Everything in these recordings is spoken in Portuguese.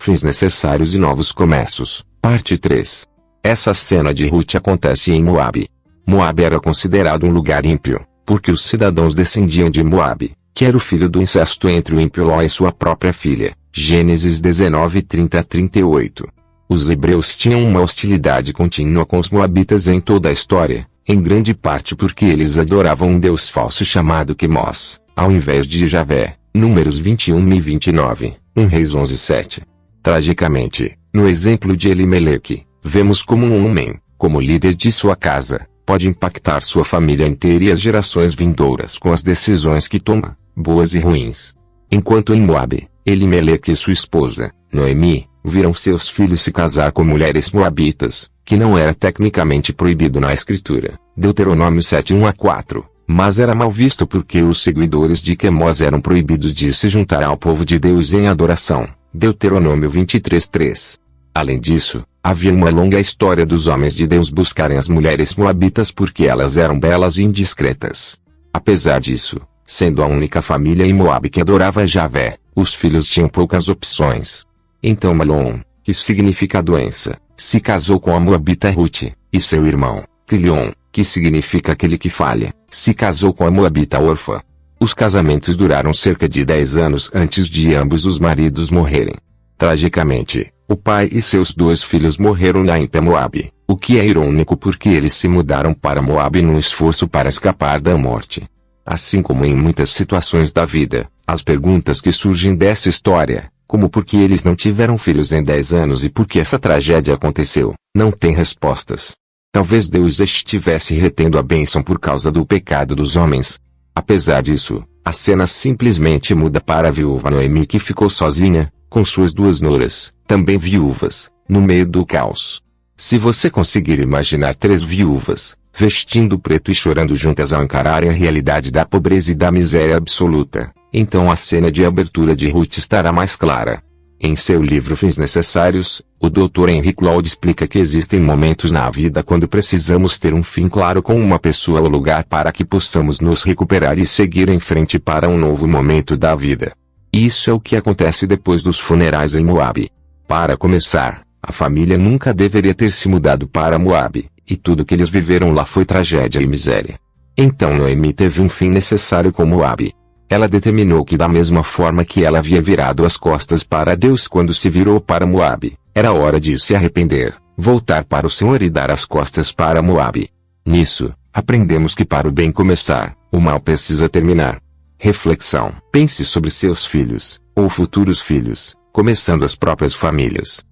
fins necessários e novos começos, parte 3. Essa cena de Ruth acontece em Moabe. Moabe era considerado um lugar ímpio, porque os cidadãos descendiam de Moabe, que era o filho do incesto entre o ímpio Ló e sua própria filha. Gênesis 19, 30-38. Os hebreus tinham uma hostilidade contínua com os moabitas em toda a história, em grande parte porque eles adoravam um deus falso chamado Quemos, ao invés de Javé. Números 21 e 29, 1 Reis 11:7. Tragicamente, no exemplo de Elimeleque, vemos como um homem, como líder de sua casa, pode impactar sua família inteira e as gerações vindouras com as decisões que toma, boas e ruins. Enquanto em Moabe, Elimeleque e sua esposa, Noemi, viram seus filhos se casar com mulheres moabitas, que não era tecnicamente proibido na Escritura, Deuteronômio 7, 1-4, mas era mal visto porque os seguidores de Quemos eram proibidos de se juntar ao povo de Deus em adoração, Deuteronômio 23:3. Além disso, havia uma longa história dos homens de Deus buscarem as mulheres moabitas porque elas eram belas e indiscretas. Apesar disso, sendo a única família em Moabe que adorava Javé, os filhos tinham poucas opções. Então Malom, que significa doença, se casou com a moabita Ruth, e seu irmão, Quilion, que significa aquele que falha, se casou com a moabita Orfa. Os casamentos duraram cerca de 10 anos antes de ambos os maridos morrerem. Tragicamente, o pai e seus 2 filhos morreram lá em Moabe, o que é irônico porque eles se mudaram para Moabe num esforço para escapar da morte. Assim como em muitas situações da vida, as perguntas que surgem dessa história, como por que eles não tiveram filhos em 10 anos e por que essa tragédia aconteceu, não têm respostas. Talvez Deus estivesse retendo a bênção por causa do pecado dos homens. Apesar disso, a cena simplesmente muda para a viúva Noemi que ficou sozinha, com suas 2 noras, também viúvas, no meio do caos. Se você conseguir imaginar 3 viúvas, vestindo preto e chorando juntas ao encararem a realidade da pobreza e da miséria absoluta, então a cena de abertura de Ruth estará mais clara. Em seu livro Fins Necessários, o Dr. Henry Cloud explica que existem momentos na vida quando precisamos ter um fim claro com uma pessoa ou lugar para que possamos nos recuperar e seguir em frente para um novo momento da vida. Isso é o que acontece depois dos funerais em Moabe. Para começar, a família nunca deveria ter se mudado para Moabe, e tudo que eles viveram lá foi tragédia e miséria. Então Noemi teve um fim necessário com Moabe. Ela determinou que da mesma forma que ela havia virado as costas para Deus quando se virou para Moabe, era hora de se arrepender, voltar para o Senhor e dar as costas para Moabe. Nisso, aprendemos que para o bem começar, o mal precisa terminar. Reflexão. Pense sobre seus filhos, ou futuros filhos, começando as próprias famílias.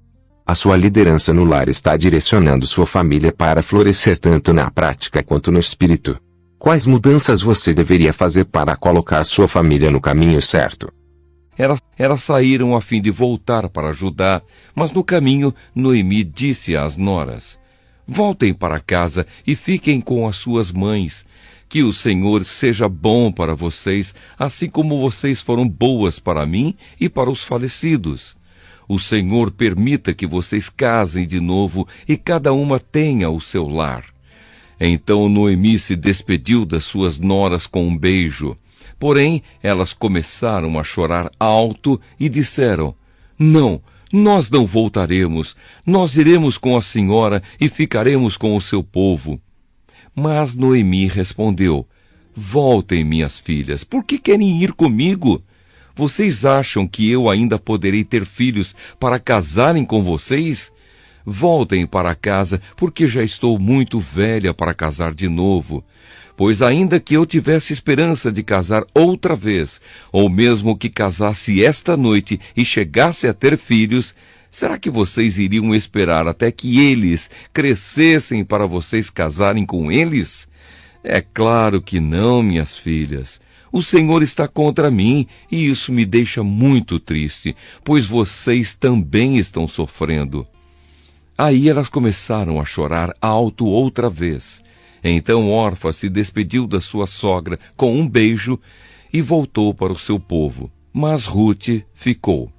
A sua liderança no lar está direcionando sua família para florescer tanto na prática quanto no espírito. Quais mudanças você deveria fazer para colocar sua família no caminho certo? Elas saíram a fim de voltar para Judá, mas no caminho Noemi disse às noras: voltem para casa e fiquem com as suas mães. Que o Senhor seja bom para vocês, assim como vocês foram boas para mim e para os falecidos. O Senhor permita que vocês casem de novo e cada uma tenha o seu lar. Então Noemi se despediu das suas noras com um beijo. Porém, elas começaram a chorar alto e disseram: não, nós não voltaremos. Nós iremos com a senhora e ficaremos com o seu povo. Mas Noemi respondeu: voltem, minhas filhas, por que querem ir comigo? Vocês acham que eu ainda poderei ter filhos para casarem com vocês? Voltem para casa, porque já estou muito velha para casar de novo. Pois ainda que eu tivesse esperança de casar outra vez, ou mesmo que casasse esta noite e chegasse a ter filhos, será que vocês iriam esperar até que eles crescessem para vocês casarem com eles? É claro que não, minhas filhas. O Senhor está contra mim, e isso me deixa muito triste, pois vocês também estão sofrendo. Aí elas começaram a chorar alto outra vez. Então Orfa se despediu da sua sogra com um beijo e voltou para o seu povo. Mas Ruth ficou.